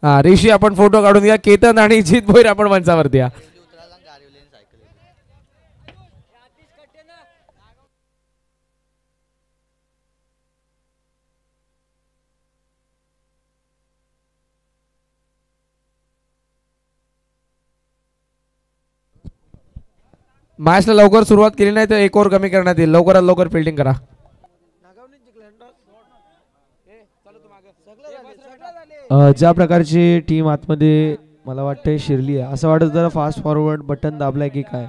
हा ऋषी आपण फोटो काढून घ्या. केतन आणि जित भोईर आपण मंचावरती या. मॅचला लवकर सुरुवात केली नाही तर एक ओव्हर कमी करण्यात येईल. लवकरात लवकर फिल्डिंग करा. ज्या प्रकारची टीम आतमध्ये मला वाटतं शिरली आहे असं वाटत जरा फास्ट फॉरवर्ड बटन दाबलाय की काय.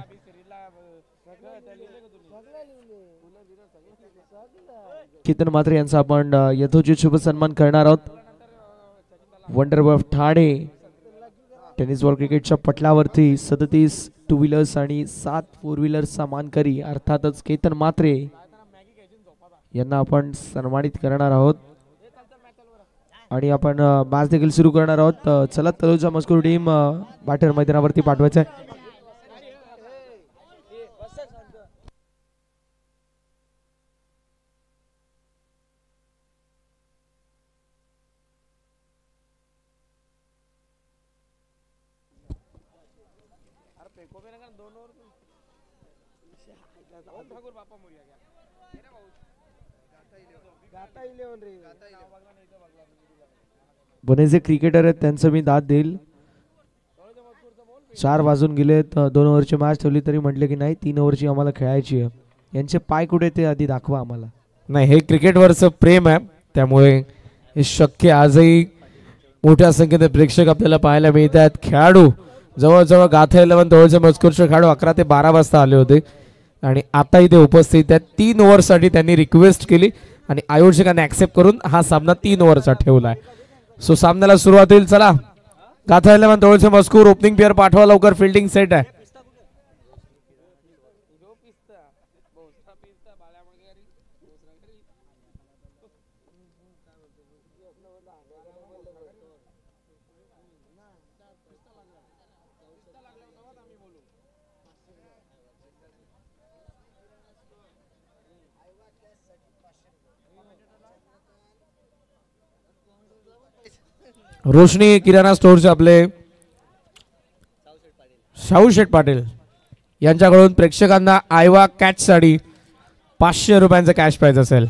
केतन म्हात्रे यांचा आपण यथोचित शुभ सन्मान करणार आहोत. वंडरबफ ठाणे टेनिस बॉल क्रिकेटच्या पटलावरती 37 टू व्हीलर्स आणि 7 फोर व्हीलर्सचा मानकरी अर्थातच केतन म्हात्रे यांना आपण सन्मानित करणार आहोत. आणि आपण मॅच देखील सुरू करणार आहोत. चला तलोजा मजकूर टीम बॅटर मैदानावरती पाठवायचं आहे. बरेचसे क्रिकेटर आहेत त्यांचं मी दाद देईल. 4 वाजून गेलेत. 2 ओव्हरची मॅच ठेवली तरी म्हटले की नाही 3 ओव्हरची आम्हाला खेळायची आहे. यांचे पाय कुठे ते आधी दाखवा आम्हाला. नाही हे क्रिकेटवरचं प्रेम आहे त्यामुळे हे शक्य आजही मोठ्या संख्येने प्रेक्षक आपल्याला पाहायला मिळतात. खेळाडू जवळजवळ गाथा 11 जवळचे मजकूरचे खेळाडू 11 ते 12 वाजता आले होते आणि आता इथे उपस्थित आहेत. 3 ओव्हरसाठी त्यांनी रिक्वेस्ट केली आणि आयोजकांनी ऍक्सेप्ट करून हा सामना 3 ओव्हरचा ठेवलाय. सो सामन्याला सुरुवात होईल. चला गाथा 11 जवळचे मजकूर ओपनिंग पेअर पाठवा लवकर. फिल्डिंग सेट आहे. रोशनी किराणा स्टोअरचे आपले शाहू शेठ पाटील यांच्याकडून प्रेक्षकांना आयवा कॅच साठी 500 रुपयांचा कॅश प्राइज असेल.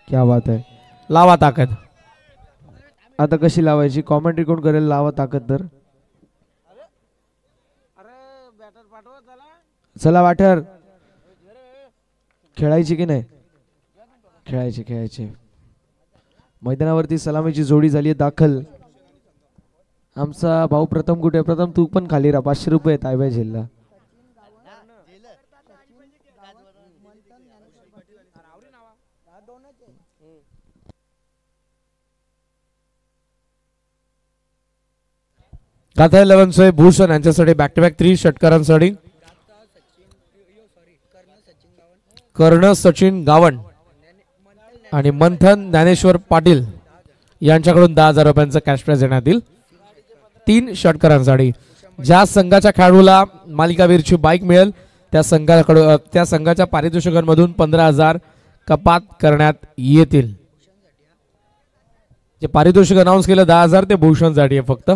क्या बात आहे. लावा ताकद. आता कशी लावायची कॉमेंट्री कोण करेल. लावा ताकद. तर चला बॅटर खेळायची की नाही. खेळायची. मैदानावरती सलामीची जोडी झाली आहे दाखल. आमचा भाऊ प्रथम कुठे. प्रथम तू पण खाली राहा. 500 रुपये आहेत आयव्या झेलला. गाथा 11 भूषण यांच्यासाठी बॅक टू बॅक 3 षटकारांसाठी कर्ण सचिन गावण आणि मंथन ज्ञानेश्वर पाटील यांच्याकडून 10,000 रुपयांचा कॅश प्राइज देण्यात येईल. 3 षटकारांसाठी ज्या संघाच्या खेळाडूला मालिकावीरची बाईक मिळेल त्या संघाच्या पारितोषिकांमधून 15,000 कपात करण्यात येतील. जे पारितोषिक अनाउन्स केलं 10,000 ते भूषणसाठी आहे फक्त.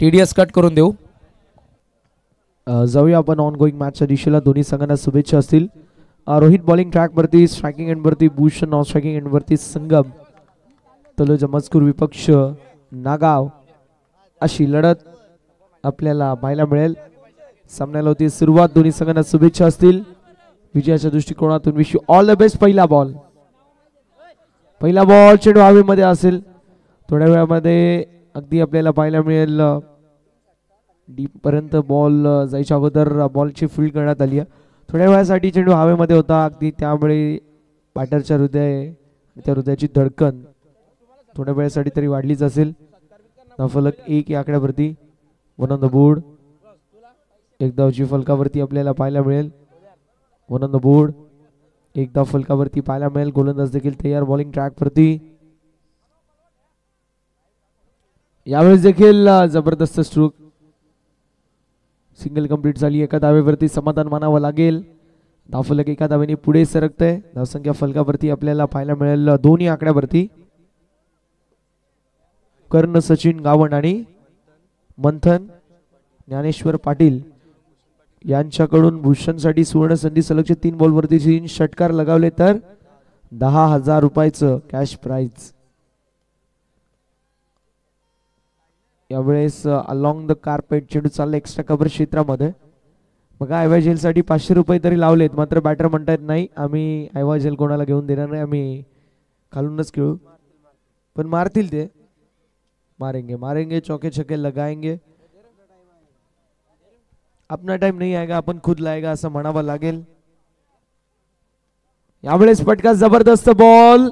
TDS कट करून देऊ. जाऊया आपण ऑन गोईंग मॅचच्या दिशेला. दोन्ही संघांना शुभेच्छा असतील. रोहित बॉलिंग ट्रॅक वरती, स्ट्रायकिंग एंड वरती भूषण, नॉन स्ट्रायकिंग एंड वरती संगम. तलोजा मजकूर विपक्ष नागाव. अशी लढत आपल्याला पाहायला मिळेल. सामन्याला होती सुरुवात. दोन्ही संघांना शुभेच्छा असतील विजयाच्या दृष्टिकोनातून. Wish you all the best. पहिला बॉल चेंडू हवेमध्ये असेल. थोड्या वेळामध्ये अगदी आपल्याला पाहायला मिळेल डीप पर्यंत बॉल जायच्या अगोदर बॉलची फील्ड करण्यात आली आहे. थोड्या वेळासाठी चेंडू हवेमध्ये होता अगदी त्यामुळे बॅटरच्या हृदयाची धडकन थोड्या वेळासाठी तरी वाढलीच असेल. फलक 1 या आकड्यावरती. 1 ऑन द बोर्ड. एक धावची फलकावरती आपल्याला पाहायला मिळेल. 1 ऑन द बोर्ड. एक धाव फलकावरती पाहायला मिळेल. गोलंदाज देखील तयार बॉलिंग ट्रॅक वरती. यावेळेस देखील जबरदस्त स्ट्रोक. सिंगल कंप्लीट झाली. एका धावेवरती समाधान मानावं लागेल. धावफलक एका धावेने पुढे सरकतंय. धावसंख्या फलकावरती आपल्याला पाहायला मिळेल 2 या आकड्यावरती. कर्ण सचिन गावंड आणि मंथन ज्ञानेश्वर पाटील यांच्याकडून भूषणसाठी सुवर्ण संधी. सलगचे 3 बॉलवरती 3 षटकार लगावले तर 10,000 रुपयाचं कॅश प्राइज. यावेळेस अलॉंग द कार्पेट चेंडू चालला एक्स्ट्रा कव्हर क्षेत्रामध्ये. बघा ऐवाजेल साठी 500 रुपये तरी लावलेत, मात्र बॅटर म्हणतात नाही आम्ही ऐवाजेल कोणाला घेऊन देणार नाही, आम्ही खालूनच खेळू. पण मारतील ते, मारेंगे मारेंगे चौके छक्के लगाएंगे. अपना टाइम नहीं आएगा अपन खुद लाएगा असं म्हणावं लागेल. यावेळेस फटका जबरदस्त बॉल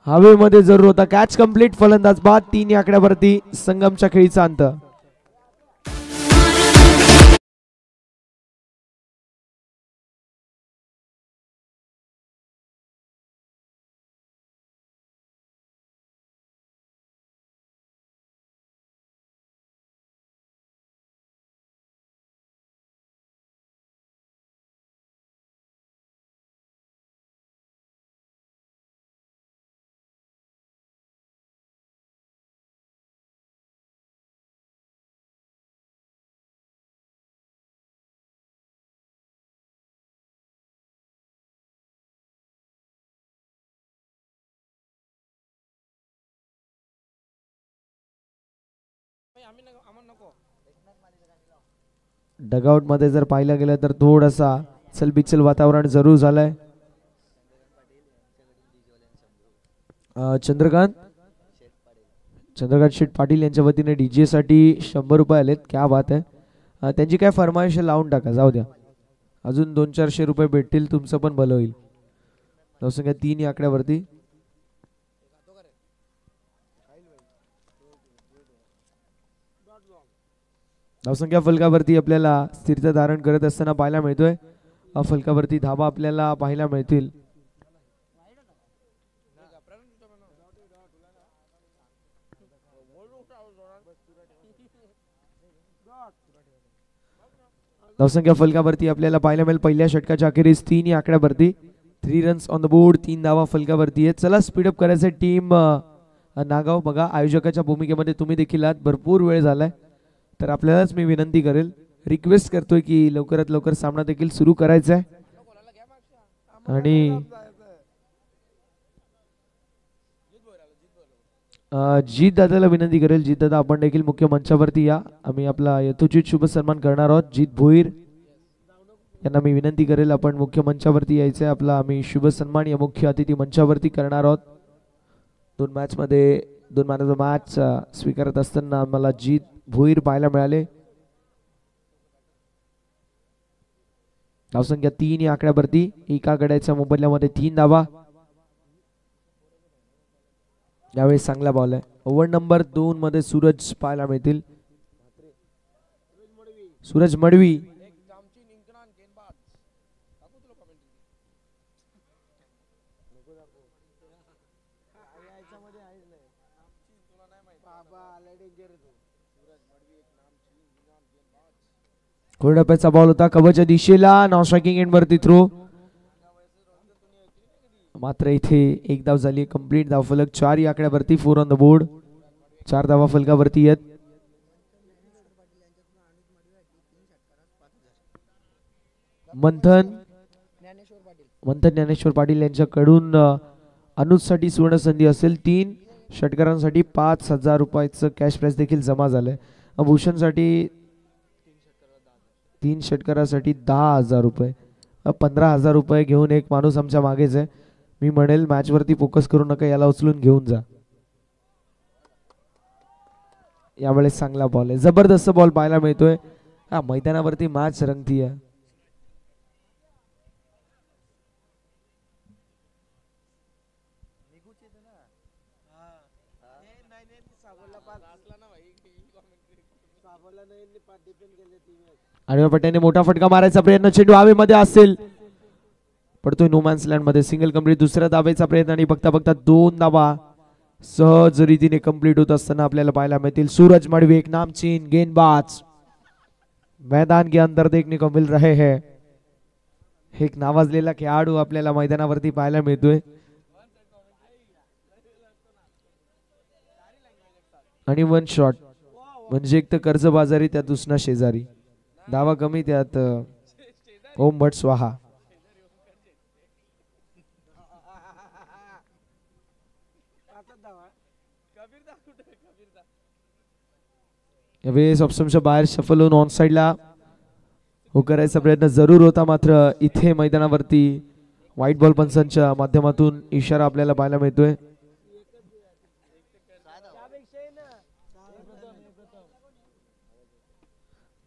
हवेमध्ये जरूर होता. Catch complete. फलंदाज बाद. 3 या आकड्यावरती संगमच्या खेळीचा अंत. डगआउट मध्ये जर पाहिलं गेलं तर थोडासा चलबिचल वातावरण जरूर झालंय. चंद्रकांत शेठ पाटील यांच्या वतीने डीजे साठी 100 रुपये आलेत. क्या बात आहे. त्यांची काय फरमाईश लावून टाका, जाऊ द्या, अजून 200-400 रुपये भेटतील, तुमचं पण भलं होईल. धावसंख्या 3 या आकड्यावरती. धावसंख्या फलकावरती आपल्याला स्थिरता धारण करत असताना पाहायला मिळतोय. फलकावरती धावा आपल्याला पाहायला मिळतील. धावसंख्या फलकावरती आपल्याला पाहायला मिळेल पहिल्या षटकाच्या अखेरीस 3 या आकड्यावरती. 3 रन्स ऑन द बोर्ड. 3 धावा फलकावरती आहेत. चला स्पीडअप करायचं टीम नागाव. बघा आयोजकाच्या भूमिकेमध्ये तुम्ही देखील आहात, भरपूर वेळ झालाय, तर आपल्यालाच मी विनंती करेल, रिक्वेस्ट करतोय की लवकरात लवकर सामना देखील सुरू करायचा आहे. आणि जीत दादाला विनंती करेल, जीत दादा आपण देखील मुख्य मंचावरती या. आम्ही आपला यथोचित शुभ सन्मान करणार आहोत. जीत भोईर यांना मी विनंती करेल आपण मुख्य मंचावरती यायचंय. आपला आम्ही शुभ सन्मान या मुख्य अतिथी मंचावरती करणार आहोत. 2 match man of the match स्वीकारत असताना आम्हाला जीत भोईर पाहायला मिळाले. धावसंख्या 3 या आकड्यावरती. एका गड्याच्या मोबदल्यामध्ये 3 धावा. यावेळी चांगला बॉल आहे. ओव्हर नंबर 2 मध्ये सूरज पाहायला मिळतील. सूरज मडवी कोरडप्याचा बॉल होता कव्हरच्या दिशेला. नॉन स्ट्रायकिंग एंड वरती थ्रो, मात्र इथे 1 धाव झाली. कंप्लीट धावफलक 4 या आकड्यावरती. 4 ऑन द बोर्ड. 4 धावा फलकावरती आहेत. मंथन ज्ञानेश्वर पाटील यांच्याकडून अनुजसाठी सुवर्ण संधी असेल. 3 षटकारांसाठी 5,000 रुपयाचं कॅश प्राइज देखील जमा झालंय. भूषणसाठी 3 षटकारासाठी 10,000 रुपये. 15,000 रुपये घेऊन एक माणूस आमच्या मागेच आहे. मी म्हणेल मॅच वरती फोकस करू नका, याला उचलून घेऊन जा. यावेळेस चांगला बॉल आहे, जबरदस्त बॉल पाहायला मिळतोय. मैदानावरती मॅच रंगती आहे. आडव्या पट्ट्याने मोठा फटका मारायचा प्रयत्न, चेंडू हवेमध्ये असेल, पडतोय नो मॅन्स लँड मध्ये. Single complete. दुसऱ्या धावेचा प्रयत्न आणि बघता बघता 2 धावा सहज रीतीने कंप्लीट होत असताना आपल्याला पाहायला मिळतील. सूरज मडवी एक नामचीन गेंदबाज मैदान के अंदर देखने को मिल रहे हैं. एक नावाजलेला खेळाडू आपल्याला मैदानावरती पाहायला मिळतोय. आणि 1 शॉट. म्हणजे एक तर कर्जबाजारी त्यात दुसरा शेजारी. धावा कमी त्यात ओम भट स्वाहा. यावेळेस ऑप्शनच्या बाहेर शफल होऊन ऑन साइडला हो करायचा प्रयत्न जरूर होता, मात्र इथे मैदानावरती व्हाईट बॉल पंचांच्या माध्यमातून इशारा आपल्याला पाहायला मिळतोय.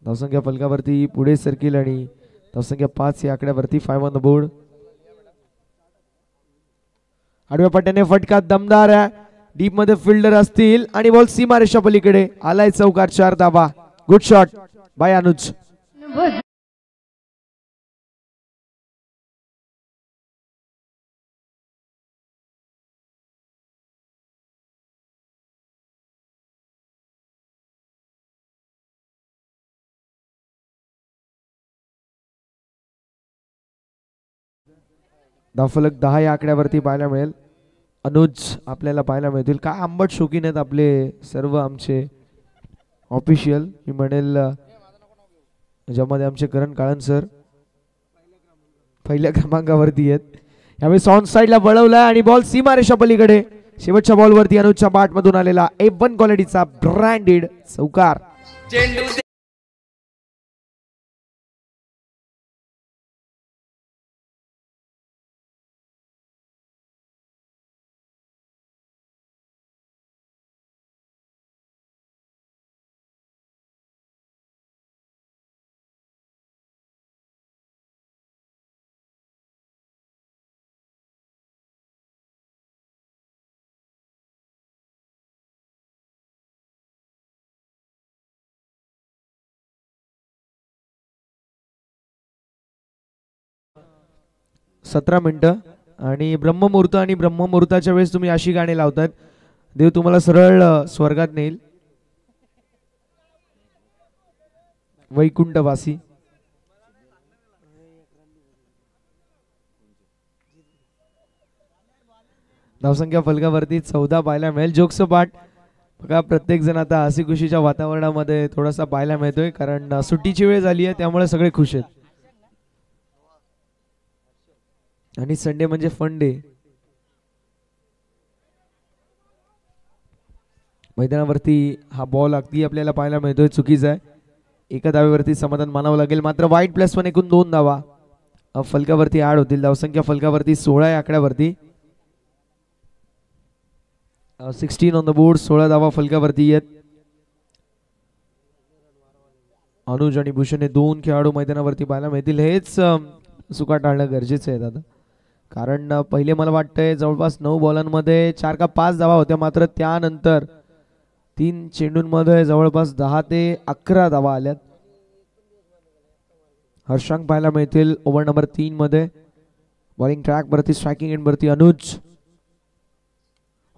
धावसंख्या फलकावरती पुढे सरकील आणि धावसंख्या 5 या आकड्यावरती 5 ऑन द बोर्ड. आडव्या पट्ट्याने फटका दमदार आहे. डीप मध्ये फिल्डर असतील आणि बॉल सीमारेषा पलीकडे आलाय चौकार. 4 धावा. Good shot bye Anuj. धावफलक 10 या आकड्यावरती पाहायला मिळेल. अनुज आपल्याला पाहायला मिळतील. काय आंबट शौकीन आहेत आपले सर्व आमचे ऑफिशियल. मी म्हणेल ज्यामध्ये आमचे करण काळन सर पहिल्या क्रमांकावरती आहेत. यावेळी ऑन साइडला वळवला आणि बॉल सीमारेषा पलीकडे. शेवटच्या बॉलवरती अनुजच्या बॅट मधून आलेला A1 क्वालिटीचा ब्रँडेड चौकार. सतरा मिनिटं आणि ब्रह्ममुहूर्त आणि ब्रह्ममुहूर्ताच्या वेळेस तुम्ही अशी गाणी लावतात, देव तुम्हाला सरळ स्वर्गात नेईल. वैकुंठवासी. धावसंख्या फलकावरती 14 पाहायला मिळेल. जोक्स पाठ बघा, प्रत्येक जण आता हसी खुशीच्या वातावरणामध्ये थोडासा पाहायला मिळतोय, कारण सुट्टीची वेळ झाली आहे त्यामुळे सगळे खुश आहेत. आणि संडे म्हणजे फन डे. मैदानावरती हा बॉल अगदी आपल्याला पाहायला मिळतोय चुकीचा आहे. एका धावेवरती समाधान मानावं लागेल. मात्र वाईट +1 एकूण 2 धावा फलकावरती ऍड होतील. धावसंख्या फलकावरती 16 या आकड्यावरती. 16 ऑन द बोर्ड. 16 धावा फलकावरती येत. अनुज आणि भूषण हे 2 खेळाडू मैदानावरती पाहायला मिळतील. हेच चुका टाळणं गरजेचं आहे दादा, कारण पहिले मला वाटतंय जवळपास 9 बॉलांमध्ये 4 का 5 धावा होत्या, मात्र त्यानंतर 3 चेंडूंमध्ये जवळपास 10 ते 11 धावा आल्यात. हर्षांक पाहायला मिळतील ओव्हर नंबर 3 मध्ये. बॉलिंग ट्रॅक वरती, स्ट्रायकिंग एंड वरती अनुज.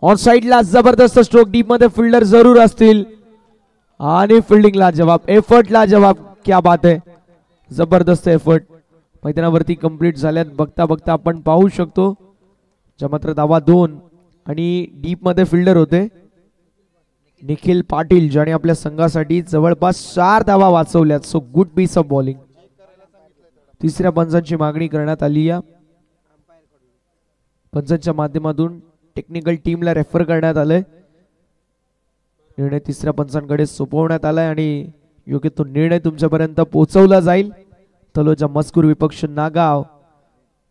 ऑन साइडला जबरदस्त स्ट्रोक. डीप मध्ये फिल्डर जरूर असतील आणि फिल्डिंगला जवाब. एफर्टला जवाब. क्या बात आहे, जबरदस्त एफर्ट मैदानावरती कंप्लीट झाल्यात. बघता बघता आपण पाहू शकतो ज्या मात्र धावा 2 आणि डीप मध्ये फिल्डर होते निखिल पाटील, ज्याने आपल्या संघासाठी जवळपास 4 धावा वाचवल्यात. So good piece of bowling. तिसऱ्या पंचांची मागणी करण्यात आली. या पंचांच्या माध्यमातून टेक्निकल टीमला रेफर करण्यात आलंय. निर्णय तिसऱ्या पंचांकडे सोपवण्यात आलाय आणि योग्य तो निर्णय तुमच्यापर्यंत पोहोचवला जाईल. तलोजा मजकूर विपक्ष नागाव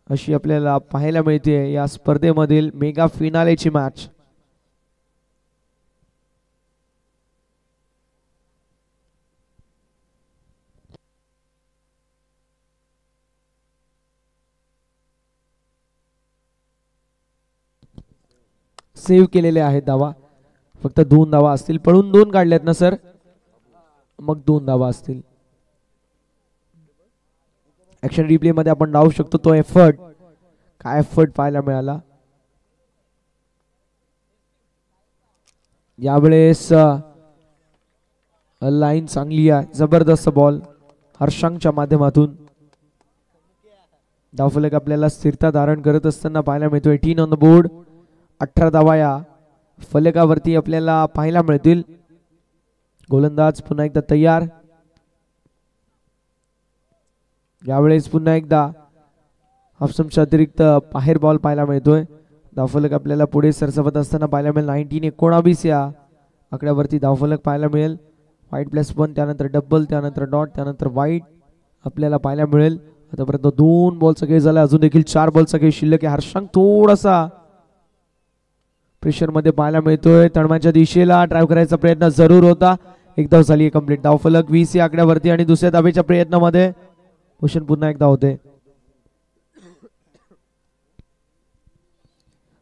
अशी आपल्याला पाहायला मिळते या स्पर्धेमधील मेगा फिनालेची मॅच. सेव्ह केलेले आहेत धावा. फक्त 2 धावा असतील. पळून 2 काढल्यात ना सर, मग 2 धावा असतील. ऍक्शन रिप्ले मध्ये आपण लावू शकतो तो एफर्ट. काय एफर्ट पाहायला मिळाला यावेळेस. लाईन चांगली आहे. जबरदस्त बॉल हर्षांकच्या माध्यमातून. धावफलक आपल्याला स्थिरता धारण करत असताना पाहायला मिळतो. 18 ऑन द बोर्ड. 18 धावा या फलकावरती आपल्याला पाहायला मिळतील. गोलंदाज पुन्हा एकदा तयार. यावेळेस पुन्हा एकदा हाफस्टंपच्या अतिरिक्त बाहेर बॉल पाहायला मिळतोय. धावफलक आपल्याला पुढे सरसवत असताना पाहायला मिळेल. 19-19 या आकड्यावरती धावफलक पाहायला मिळेल. वाईट +1, त्यानंतर डबल, त्यानंतर डॉट, त्यानंतर वाईट आपल्याला पाहायला मिळेल. आतापर्यंत 2 बॉलचा खेळ झाला, अजून देखील 4 बॉलचा खेळ शिल्लक आहे. हर्षांक थोडासा प्रेशर मध्ये पाहायला मिळतोय. तळमाच्या दिशेला ड्राईव्ह करायचा प्रयत्न जरूर होता. एक धाव झाली कंप्लीट. धावफलक 20 या आकड्यावरती आणि दुसऱ्या धावेच्या प्रयत्नामध्ये भूषण पुन्हा एकदा होते.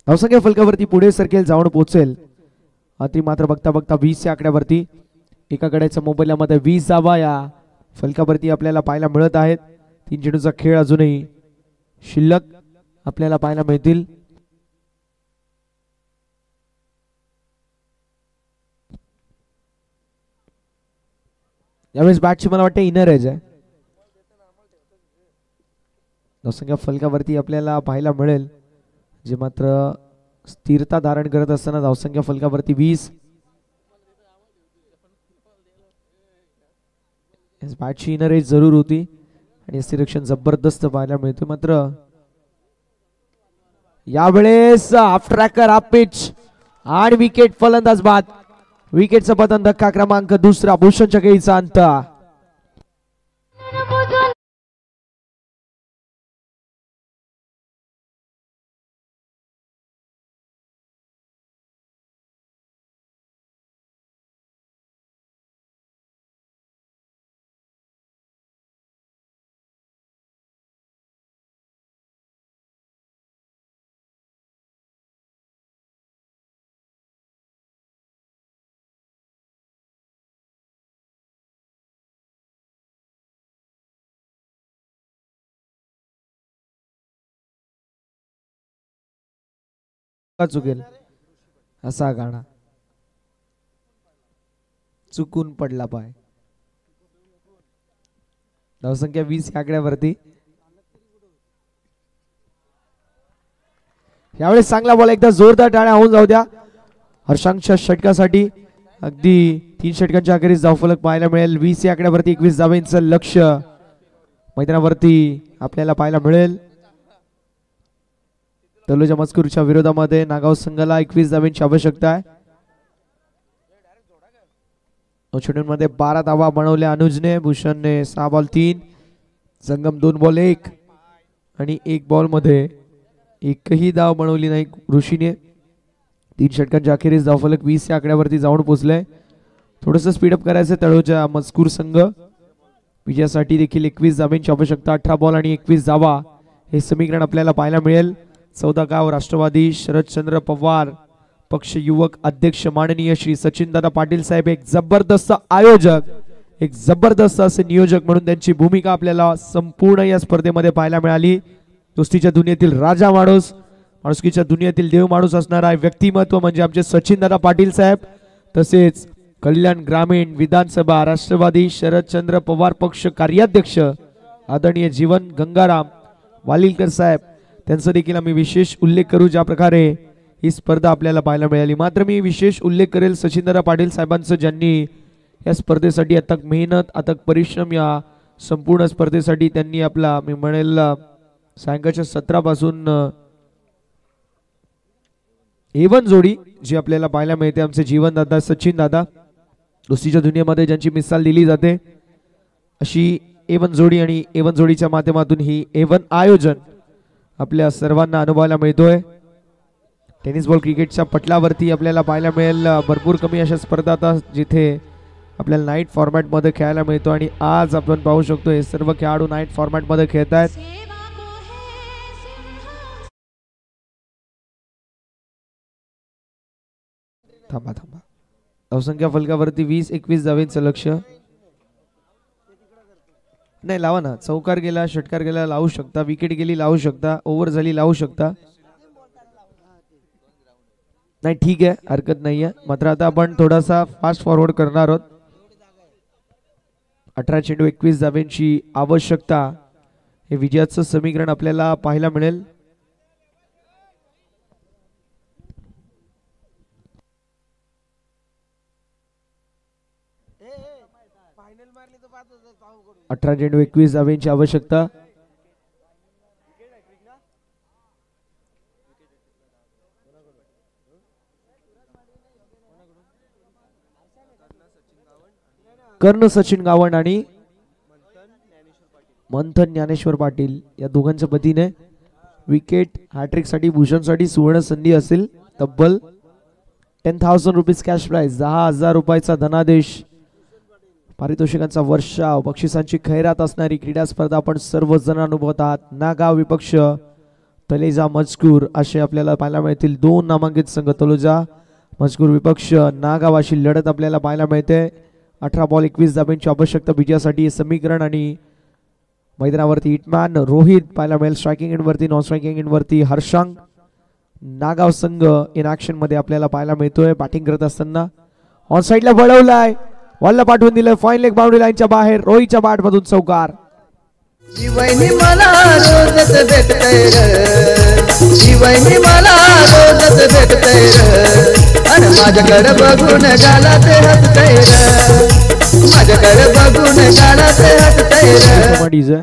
धावसंख्या फलकावरती पुढे सरकेल, जाऊन पोहोचेल. ती मात्र बघता बघता 20 या आकड्यावरती एका गड्याच्या मोबाईलमध्ये 20 धावा या फलकावरती आपल्याला पाहायला मिळत आहेत. 3 चेंडूचा खेळ अजूनही शिल्लक आपल्याला पाहायला मिळतील. यावेळेस बॅटची मला वाटतं इनर एज आहे. धावसंख्या फलकावरती आपल्याला पाहायला मिळेल, जे मात्र स्थिरता धारण करत असताना धावसंख्या फलकावरती 20. बॅटची इनर एज जरूर होती आणि सिलेक्शन जबरदस्त पाहायला मिळते. मात्र यावेळेस हाफ ट्रॅकर, हाफ पिच आणि विकेट. फलंदाज बाद. विकेटचा पतन, धक्का क्रमांक 2. भूषणच्या खेळीचा अंत. चुकेल असा गाणा, चुकून पडला पाय. धावसंख्या 20 आकड्यावरती. यावेळेस चांगला बॉल, एकदा जोरदार टाळ्या होऊन जाऊ द्या हर्षांकच्या षटकासाठी. अगदी 3 षटकांच्या अखेरीस धावफलक पाहायला मिळेल. 20 आकड्यावरती 21 धावांचं लक्ष मैदानावरती आपल्याला पाहायला मिळेल. तलोजा मस्कूरच्या विरोधामध्ये नागाव संघाला 21 धावांची आवश्यकता आहे. मध्ये 12 धावा बनवल्या अनुजने. भूषणने 6 बॉल 3, संगम 2 बॉल 1 आणि 1 बॉल मध्ये एकही धाव बनवली नाही ऋषीने. 3 षटकांच्या अखेरीस धावफलक 20 या आकड्यावरती जाऊन पोहोचले. थोडस स्पीडअप करायचं तळोजा मस्कूर संघ. विजयासाठी देखील 21 धावांची आवश्यकता. 18 बॉल आणि 21 धावा हे समीकरण आपल्याला पाहायला मिळेल. 14 गाव राष्ट्रवादी शरदचंद्र पवार पक्ष युवक अध्यक्ष माननीय श्री सचिनदादा पाटील साहेब एक जबरदस्त आयोजक, एक जबरदस्त असे नियोजक म्हणून त्यांची भूमिका आपल्याला संपूर्ण या स्पर्धेमध्ये पाहायला मिळाली. कुस्तीच्या दुनियेतील राजा माणूस, माणुसकीच्या दुनियेतील देव माणूस असणारा व्यक्तिमत्व म्हणजे आमचे सचिनदादा पाटील साहेब. तसेच कल्याण ग्रामीण विधानसभा राष्ट्रवादी शरदचंद्र पवार पक्ष कार्याध्यक्ष आदरणीय जीवन गंगाराम वालिलकर साहेब, त्यांचा देखील आम्ही विशेष उल्लेख करू. ज्या प्रकारे ही स्पर्धा आपल्याला पाहायला मिळाली. मात्र मी विशेष उल्लेख करेल सचिनदादा पाटील साहेबांचं, ज्यांनी या स्पर्धेसाठी अथक मेहनत, अथक परिश्रम या संपूर्ण स्पर्धेसाठी त्यांनी आपला मी म्हणेल सायंकाळच्या 17 पासून एवन जोडी जी आपल्याला पाहायला मिळते, आमचे जीवन दादा सचिन दादा, कुस्तीच्या दुनियेमध्ये ज्यांची मिसाल दिली जाते अशी एवन जोडी आणि एवन जोडीच्या माध्यमातून ही एवन आयोजन आपल्या सर्वांना अनुभवायला मिळतोय. टेनिस बॉल क्रिकेटच्या पटलावरती आपल्याला पाहायला मिळेल भरपूर कमी अशा स्पर्धा आता जिथे आपल्याला नाईट फॉर्मॅट मध्ये खेळायला मिळतो आणि आज आपण पाहू शकतो हे सर्व खेळाडू नाईट फॉर्मॅट मध्ये खेळत आहेत. थांबा थांबा. धावसंख्या फलकावरती 20-21 धावांचं लक्ष. नाही लावा ना, चौकार गेला, षटकार गेला लावू शकता, विकेट गेली लावू शकता, ओव्हर झाली लावू शकता. नाही ठीक आहे, हरकत नाहीये. मात्र आता आपण थोडासा फास्ट फॉरवर्ड करणार आहोत. 18 चेंडू 21 धावांची आवश्यकता, हे विजयाचं समीकरण आपल्याला पाहायला मिळेल. 18 चेंडू 21 धावांची आवश्यकता. कर्ण सचिन गावंड आणि मंथन ज्ञानेश्वर पाटील या दोघांच्या पतीने विकेट हॅट्रिक साठी भूषणसाठी सुवर्ण संधी असेल. तब्बल 10,000 रुपीज कॅश प्राइज, 10,000 रुपयाचा धनादेश, पारितोषिकांचा वर्षाव, बक्षिसांची खैरात असणारी क्रीडा स्पर्धा आपण सर्वजण अनुभवत आहात. नागाव विपक्ष तलेजा मजकूर असे आपल्याला पाहायला मिळतील. 2 नामांकित संघ तलोजा मजकूर विपक्ष नागाव अशी लढत आपल्याला पाहायला मिळते. 18 बॉल 21 धाब्यांची आवश्यकता विजयासाठी. समीकरण आणि मैदानावरती हिटमॅन रोहित पाहायला मिळेल. स्ट्रायकिंग एंड वरती, नॉन स्ट्रायकिंग एंड वरती हर्षांक. नागाव संघ इन ऍक्शन मध्ये आपल्याला पाहायला मिळतोय. बॅटिंग करत असताना ऑन साइडला वळवलाय, वॉलला पाठवून दिलं. फाईन लेग बाउंड्री लाईनच्या बाहेर रोहितच्या बॅट मधून चौकार. जीवनी मला रोजच भेटतय र, जीवनी मला रोजच भेटतय र, आणि माझ्याकडे बघून गालात हसतय र, माझ्याकडे बघून गालात हसतय र.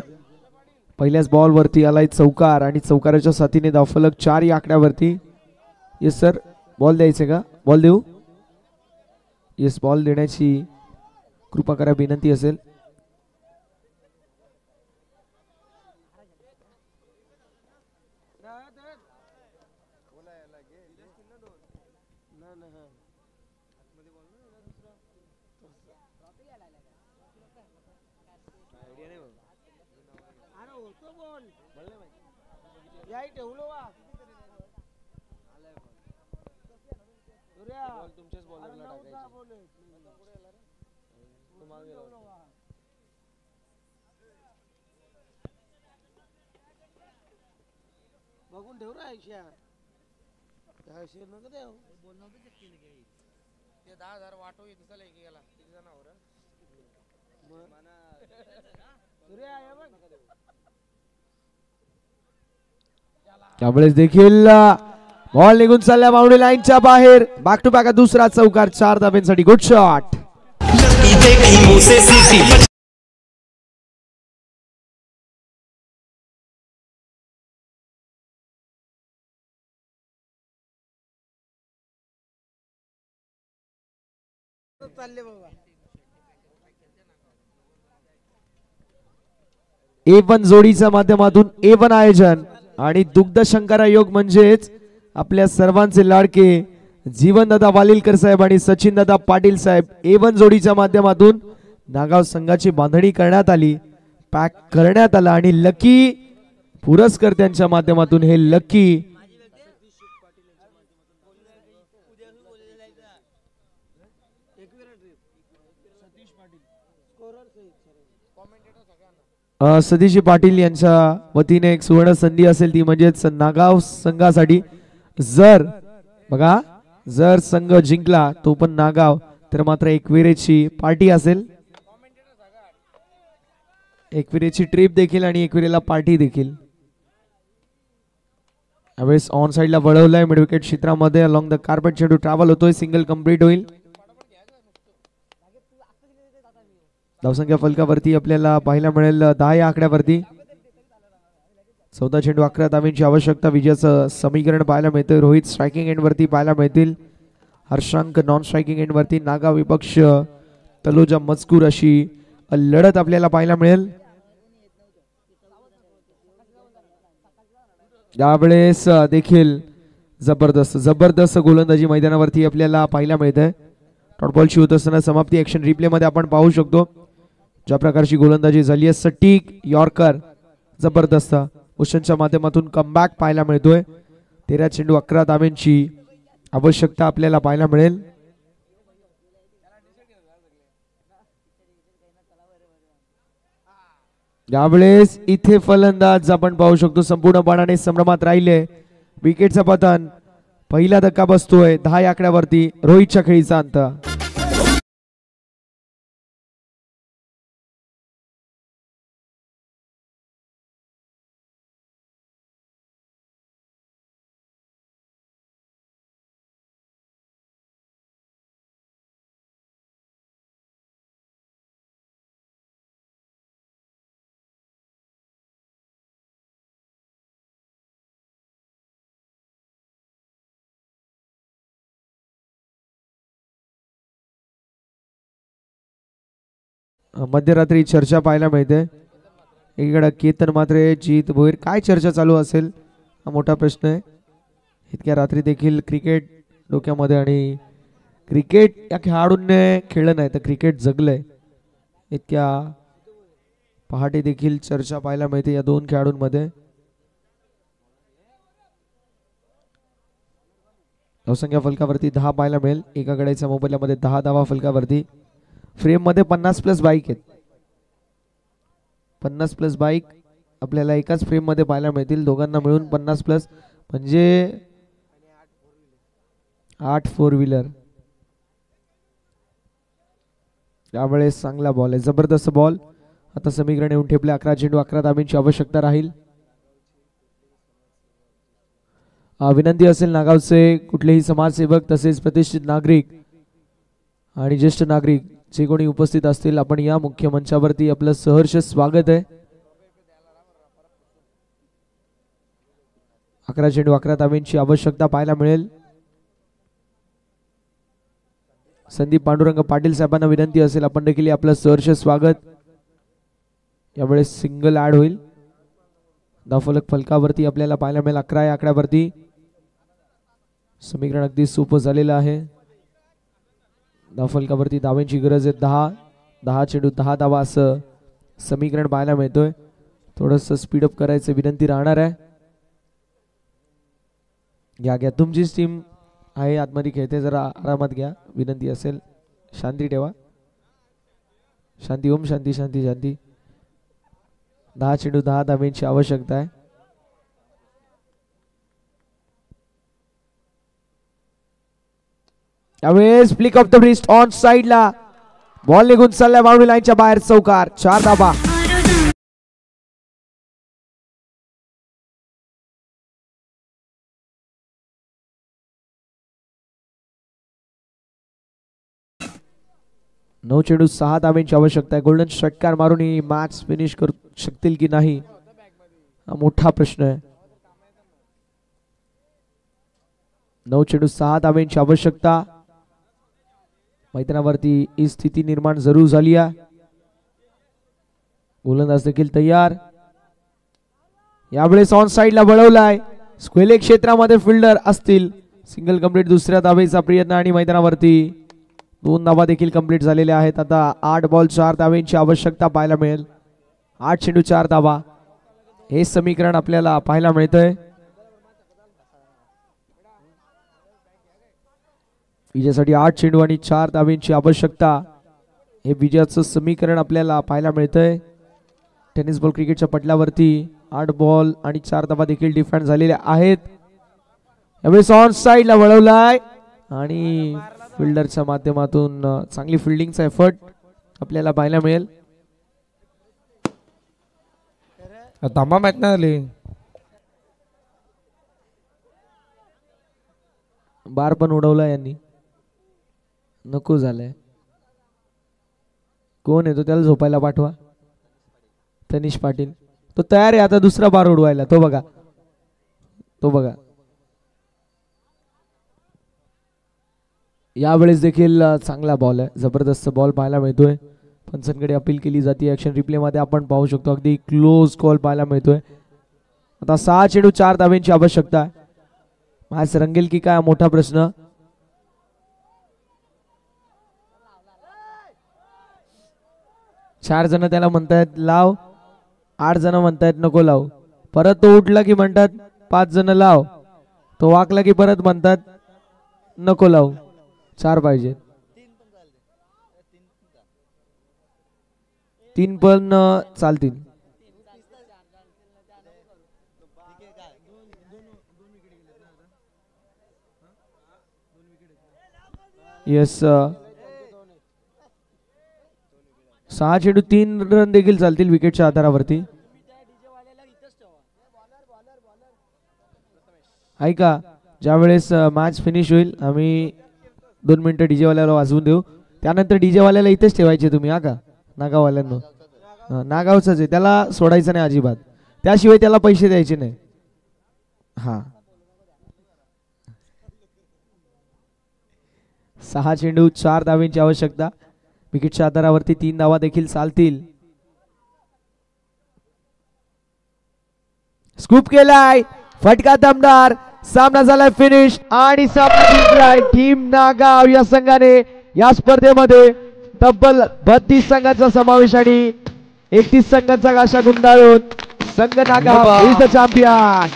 पहिल्याच बॉल वरती आलाय चौकार आणि चौकाराच्या साथीने धावफलक 4 या आकड्यावरती. येस सर, बॉल द्यायचे का? बॉल देऊ? येस, बॉल देण्याची कृपा करा, विनंती असेल. बघून ठेव रे आयशा, आयशा नको देव बोलणं तर केलं की ते 10,000 वाटो येत चला की गेला किती जणांवर त्यावेळेस देखील बॉल निघून चालल्या बाउंड्री लाईनच्या बाहेर. बॅक टू बॅक दुसरा चौकार 4 धाब्यांसाठी. Good shot. A1 जोडीच्या माध्यमातून A1 आयोजन आणि दुग्ध शंकरा योग म्हणजेच आपल्या सर्वांचे लाडके जीवनदादा वालिलकर साहेब आणि सचिनदादा पाटील साहेब A1 जोडीच्या माध्यमातून नागाव संघाची बांधणी करण्यात आली, पॅक करण्यात आला आणि लकी पुरस्कर्त्यांच्या माध्यमातून हे लकी सतीश पाटील यांच्या वतीने एक सुवर्ण संधी असेल, ती म्हणजेच नागाव संघासाठी. जर बघा, जर संघ जिंकला तो पण नागाव, तर मात्र एकविरेची पार्टी असेल, एकविरेची ट्रिप देखील आणि एकविरेला पार्टी देखील. यावेळेस ऑन साइडला वळवलाय मिड विकेट क्षेत्रामध्ये. अलॉंग द कार्पेट चेंडू ट्रॅव्हल होतोय, सिंगल कंप्लीट होईल. धावसंख्या फलकावरती आपल्याला पाहायला मिळेल 10 या आकड्यावरती. 14 चेंडू 11 धावांची आवश्यकता. विजयाचं समीकरण पाहायला मिळतं. रोहित स्ट्रायकिंग एंड वरती पाहायला मिळतील. हर्षांक नॉन स्ट्रायकिंग एंड वरती. नागाव विपक्ष तलोजा मजकूर अशी लढत आपल्याला पाहायला मिळेल. यावेळेस देखील जबरदस्त गोलंदाजी मैदानावरती आपल्याला पाहायला मिळते. डॉट बॉलची होत असताना समाप्ती ऍक्शन रिप्ले मध्ये आपण पाहू शकतो ज्या प्रकारची गोलंदाजी झाली आहे. सटीक यॉर्कर जबरदस्त. भूषणच्या माध्यमातून कमबॅक पाहायला मिळतोय. 13 चेंडू 11 धावांची आवश्यकता आपल्याला पाहायला मिळेल. यावेळेस इथे फलंदाज आपण पाहू शकतो संपूर्ण बाणाने संभ्रमात राहिले. विकेटचं पतन. पहिला धक्का बसतोय 10 या आकड्यावरती. रोहितच्या खेळीचा अंत. मध्यरात्री चर्चा पाहायला मिळते. एकीकडे केतन मात्रे, जीत भोईर, काय चर्चा चालू असेल हा मोठा प्रश्न आहे. इतक्या रात्री देखील क्रिकेट डोक्यामध्ये आणि क्रिकेट या खेळाडूंनी खेळलं नाही तर क्रिकेट जगलंय. इतक्या पहाटे देखील चर्चा पाहायला मिळते या दोन खेळाडूंमध्ये. धावसंख्या फलकावरती 10 पाहायला मिळेल. एका गड्याच्या मोबाईलमध्ये 10 धावा फलकावरती. फ्रेम मध्ये 50+ बाईक आहेत. 50+ बाईक आपल्याला एकाच फ्रेम मध्ये पाहायला मिळतील. दोघांना मिळून 50+ म्हणजे 8 4 व्हीलर. त्यावेळेस चांगला बॉल आहे, जबरदस्त बॉल. आता समीकरण येऊन ठेपले. 11 चेंडू 11 धाब्यांची आवश्यकता राहील. विनंती असेल नागावचे कुठलेही समाजसेवक तसेच प्रतिष्ठित नागरिक आणि ज्येष्ठ नागरिक जे कोणी उपस्थित असतील, आपण या मुख्य मंचावरती आपलं सहर्ष स्वागत आहे. 11 चेंडू 11 धाब्यांची आवश्यकता पाहायला मिळेल. संदीप पांडुरंग पाटील साहेबांना विनंती असेल आपण देखील आपलं सहर्ष स्वागत. यावेळेस सिंगल ऍड होईल. धावफलक फलकावरती आपल्याला पाहायला मिळेल 11 या आकड्यावरती. समीकरण अगदी सोपं झालेलं आहे. धावफलकावरती धावांची गरज आहे 10. 10 चेंडू 10 धावा असं समीकरण पाहायला मिळतोय. थोडंसं स्पीडअप करायचं विनंती राहणार आहे. घ्या तुमचीच टीम आहे आतमध्ये खेळते, जरा आरामात घ्या विनंती असेल. शांती ठेवा. शांती ओम शांती शांती शांती. 10 चेंडू 10 धाब्यांची आवश्यकता आहे. यावेळेस flick of the breast on साइडला बॉल निघून चाललाय बाउंड्री लाईनच्या बाहेर. चौकार. 4 धाबा. नऊ चेंडू 6 धाब्यांची आवश्यकता आहे. गोल्डन षटकार मारून ही मॅच फिनिश करू शकतील की नाही हा मोठा प्रश्न आहे. 9 चेंडू 6 धाब्यांची आवश्यकता. मैदानावरती ही स्थिती निर्माण जरूर झाली आहे. गोलंदाज देखील तयार. यावेळेस ऑन साइडला वळवलाय. स्क्वेअर क्षेत्रामध्ये फिल्डर असतील. Single complete. दुसऱ्या धावेचा प्रयत्न आणि मैदानावरती 2 धावा देखील कंप्लीट झालेल्या आहेत. आता 8 बॉल 4 धाव्यांची आवश्यकता पाहायला मिळेल. 8 चेंडू 4 धावा हे समीकरण आपल्याला पाहायला मिळतंय. विजयासाठी 8 चेंडू आणि 4 धाव्यांची आवश्यकता हे विजयाचं समीकरण आपल्याला पाहायला मिळतंय. टेनिस बॉल क्रिकेटच्या पटलावरती 8 बॉल आणि 4 धावा देखील डिफेंड झालेल्या आहेत. यावेळेस ऑन साइडला वळवलाय आणि फिल्डरच्या माध्यमातून चांगली फिल्डिंगचा एफर्ट आपल्याला पाहायला मिळेल. धाबा माहित नाही आली. बार पण उडवला यांनी. नको झालंय. कोण येतो त्याला झोपायला पाठवा. तनिष पाटील तो तयार आहे आता दुसरा बार उडवायला. तो बघा तो बघा. यावेळेस देखील चांगला बॉल आहे. जबरदस्त बॉल पाहायला मिळतोय. पंचांकडे अपील केली जाते. ऍक्शन रिप्ले मध्ये आपण पाहू शकतो अगदी क्लोज कॉल पाहायला मिळतोय. आता 6 चेंडू 4 धाव्यांची आवश्यकता आहे. मॅच रंगेल की काय मोठा प्रश्न. चार जण त्याला म्हणतायत लाव. 8 जण म्हणतायत नको लाव. परत तो उठला की म्हणतात 5 जण लाव. तो वाकला की परत म्हणतात नको लाव. 4 पाहिजे. 3 पण चालतील. येस 6 चेंडू 3 रन देखील चालतील विकेटच्या आधारावरती. ऐका ज्यावेळेस मॅच फिनिश होईल आम्ही 2 मिनिटं डीजे वाल्याला वाजवून देऊ. त्यानंतर डीजे वाल्याला इथेच ठेवायचे तुम्ही. हा का नागाववाल्यांना. नागावच आहे त्याला सोडायचं नाही अजिबात. त्याशिवाय त्याला पैसे द्यायचे नाही. हा 6 चेंडू 4 धाव्यांची आवश्यकता. विकेटच्या आधारावरती 3 धावा देखील चालतील. स्कूप केलाय, फटका दमदार, सामना झालाय फिनिश आणि सामना जिंकलाय टीम नागाव या संघाने. या स्पर्धेमध्ये तब्बल 32 संघांचा समावेश आणि 31 संघांचा गाशा गुंडाळून संघ नागाव इज द चॅम्पियन.